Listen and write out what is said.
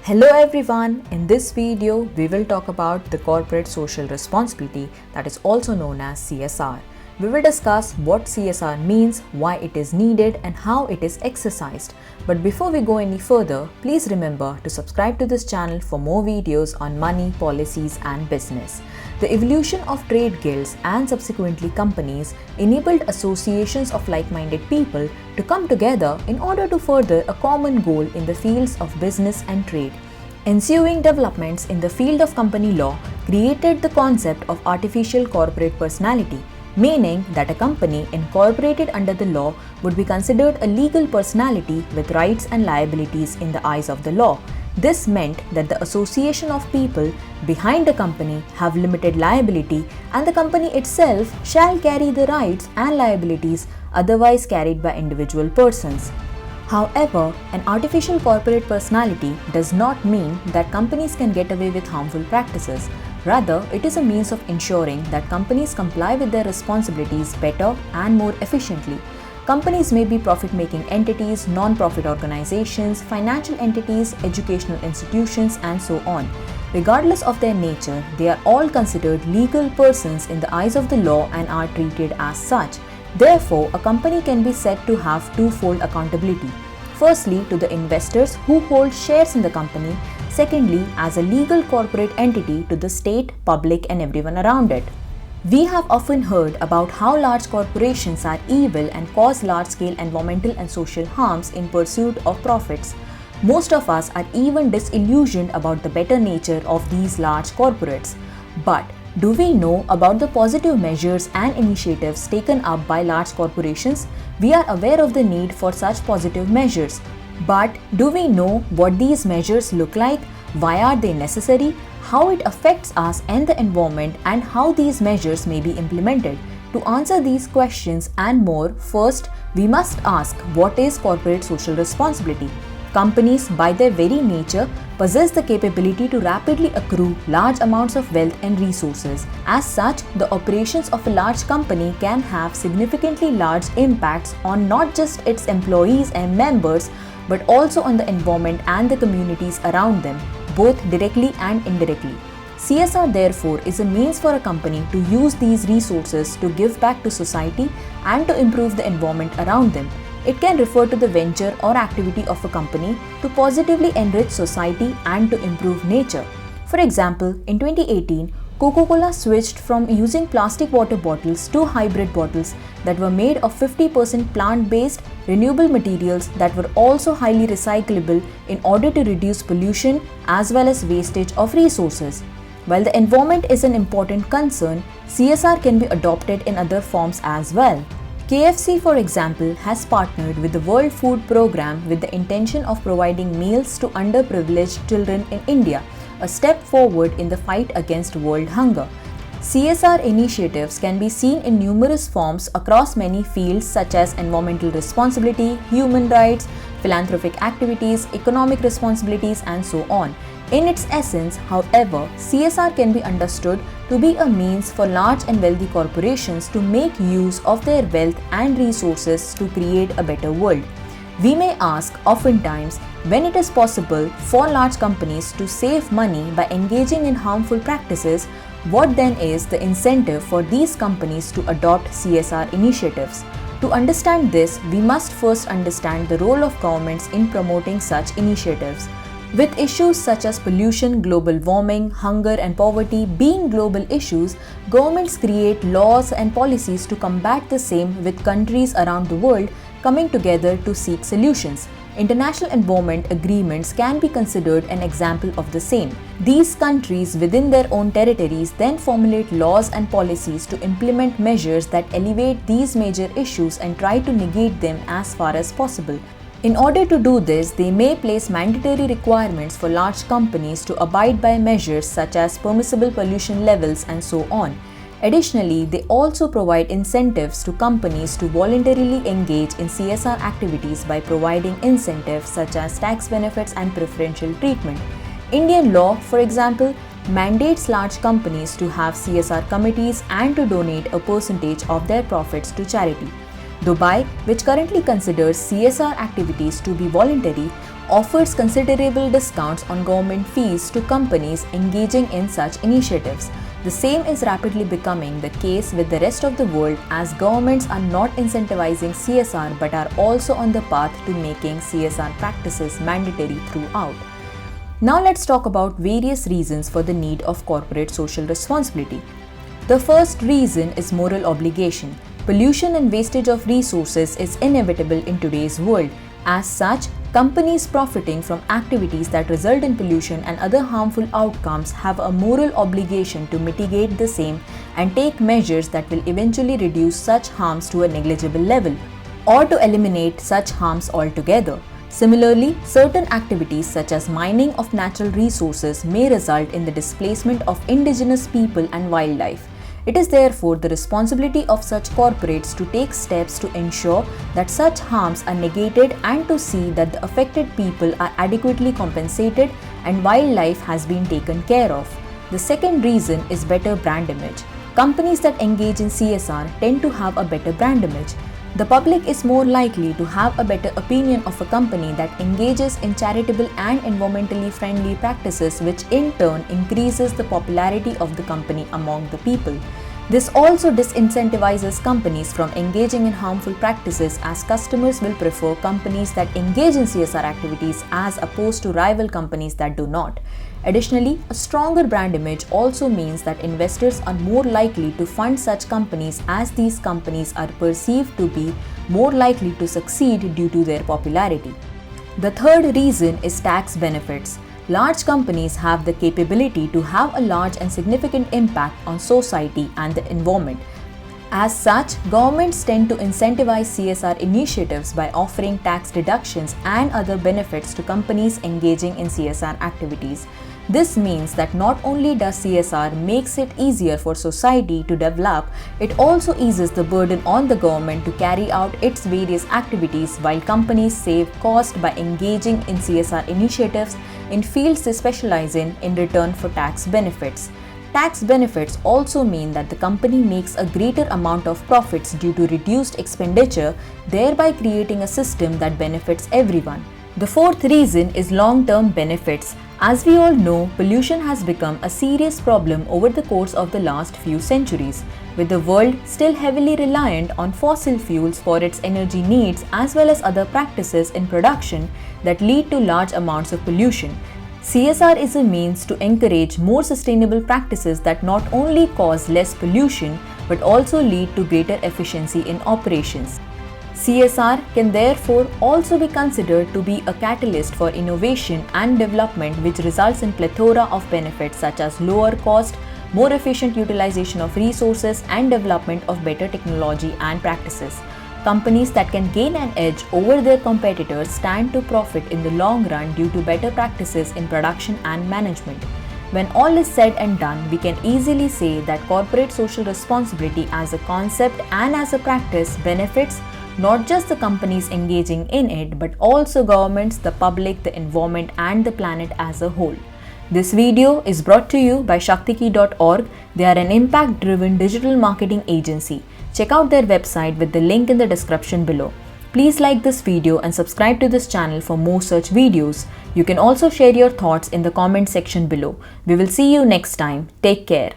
Hello everyone, in this video we will talk about the corporate social responsibility, that is also known as CSR. We will discuss what CSR means, why it is needed and how it is exercised. But before we go any further, please remember to subscribe to this channel for more videos on money, policies and business. The evolution of trade guilds and subsequently companies enabled associations of like-minded people to come together in order to further a common goal in the fields of business and trade. Ensuing developments in the field of company law created the concept of artificial corporate personality, meaning that a company incorporated under the law would be considered a legal personality with rights and liabilities in the eyes of the law. This meant that the association of people behind a company have limited liability and the company itself shall carry the rights and liabilities otherwise carried by individual persons. However, an artificial corporate personality does not mean that companies can get away with harmful practices. Rather, it is a means of ensuring that companies comply with their responsibilities better and more efficiently. Companies may be profit-making entities, non-profit organizations, financial entities, educational institutions, and so on. Regardless of their nature, they are all considered legal persons in the eyes of the law and are treated as such. Therefore, a company can be said to have twofold accountability. Firstly, to the investors who hold shares in the company. Secondly, as a legal corporate entity to the state, public, and everyone around it. We have often heard about how large corporations are evil and cause large-scale environmental and social harms in pursuit of profits. Most of us are even disillusioned about the better nature of these large corporates. But do we know about the positive measures and initiatives taken up by large corporations? We are aware of the need for such positive measures. But do we know what these measures look like? Why are they necessary? How it affects us and the environment and how these measures may be implemented? To answer these questions and more, first we must ask, what is corporate social responsibility? Companies, by their very nature, possess the capability to rapidly accrue large amounts of wealth and resources. As such, the operations of a large company can have significantly large impacts on not just its employees and members, but also on the environment and the communities around them, both directly and indirectly. CSR therefore is a means for a company to use these resources to give back to society and to improve the environment around them. It can refer to the venture or activity of a company to positively enrich society and to improve nature. For example, in 2018, Coca-Cola switched from using plastic water bottles to hybrid bottles that were made of 50% plant-based, renewable materials that were also highly recyclable in order to reduce pollution as well as wastage of resources. While the environment is an important concern, CSR can be adopted in other forms as well. KFC, for example, has partnered with the World Food Programme with the intention of providing meals to underprivileged children in India, a step forward in the fight against world hunger. CSR initiatives can be seen in numerous forms across many fields such as environmental responsibility, human rights, philanthropic activities, economic responsibilities, and so on. In its essence, however, CSR can be understood to be a means for large and wealthy corporations to make use of their wealth and resources to create a better world. We may ask oftentimes when it is possible for large companies to save money by engaging in harmful practices, what then is the incentive for these companies to adopt CSR initiatives? To understand this, we must first understand the role of governments in promoting such initiatives. With issues such as pollution, global warming, hunger and poverty being global issues, governments create laws and policies to combat the same, with countries around the world coming together to seek solutions. International environment agreements can be considered an example of the same. These countries within their own territories then formulate laws and policies to implement measures that elevate these major issues and try to negate them as far as possible. In order to do this, they may place mandatory requirements for large companies to abide by measures such as permissible pollution levels and so on. Additionally, they also provide incentives to companies to voluntarily engage in CSR activities by providing incentives such as tax benefits and preferential treatment. Indian law, for example, mandates large companies to have CSR committees and to donate a percentage of their profits to charity. Dubai, which currently considers CSR activities to be voluntary, offers considerable discounts on government fees to companies engaging in such initiatives. The same is rapidly becoming the case with the rest of the world, as governments are not incentivizing CSR but are also on the path to making CSR practices mandatory throughout. Now let's talk about various reasons for the need of corporate social responsibility. The first reason is moral obligation. Pollution and wastage of resources is inevitable in today's world. As such, companies profiting from activities that result in pollution and other harmful outcomes have a moral obligation to mitigate the same and take measures that will eventually reduce such harms to a negligible level, or to eliminate such harms altogether. Similarly, certain activities such as mining of natural resources may result in the displacement of indigenous people and wildlife. It is therefore the responsibility of such corporates to take steps to ensure that such harms are negated and to see that the affected people are adequately compensated and wildlife has been taken care of. The second reason is better brand image. Companies that engage in CSR tend to have a better brand image. The public is more likely to have a better opinion of a company that engages in charitable and environmentally friendly practices, which in turn increases the popularity of the company among the people. This also disincentivizes companies from engaging in harmful practices, as customers will prefer companies that engage in CSR activities as opposed to rival companies that do not. Additionally, a stronger brand image also means that investors are more likely to fund such companies, as these companies are perceived to be more likely to succeed due to their popularity. The third reason is tax benefits. Large companies have the capability to have a large and significant impact on society and the environment. As such, governments tend to incentivize CSR initiatives by offering tax deductions and other benefits to companies engaging in CSR activities. This means that not only does CSR makes it easier for society to develop, it also eases the burden on the government to carry out its various activities, while companies save cost by engaging in CSR initiatives in fields they specialize in return for tax benefits. Tax benefits also mean that the company makes a greater amount of profits due to reduced expenditure, thereby creating a system that benefits everyone. The fourth reason is long-term benefits. As we all know, pollution has become a serious problem over the course of the last few centuries, with the world still heavily reliant on fossil fuels for its energy needs, as well as other practices in production that lead to large amounts of pollution. CSR is a means to encourage more sustainable practices that not only cause less pollution but also lead to greater efficiency in operations. CSR can therefore also be considered to be a catalyst for innovation and development, which results in plethora of benefits such as lower cost, more efficient utilization of resources, and development of better technology and practices. Companies that can gain an edge over their competitors stand to profit in the long run due to better practices in production and management. When all is said and done, we can easily say that corporate social responsibility as a concept and as a practice benefits not just the companies engaging in it, but also governments, the public, the environment, and the planet as a whole. This video is brought to you by Shaktiki.org. They are an impact-driven digital marketing agency. Check out their website with the link in the description below. Please like this video and subscribe to this channel for more such videos. You can also share your thoughts in the comment section below. We will see you next time. Take care.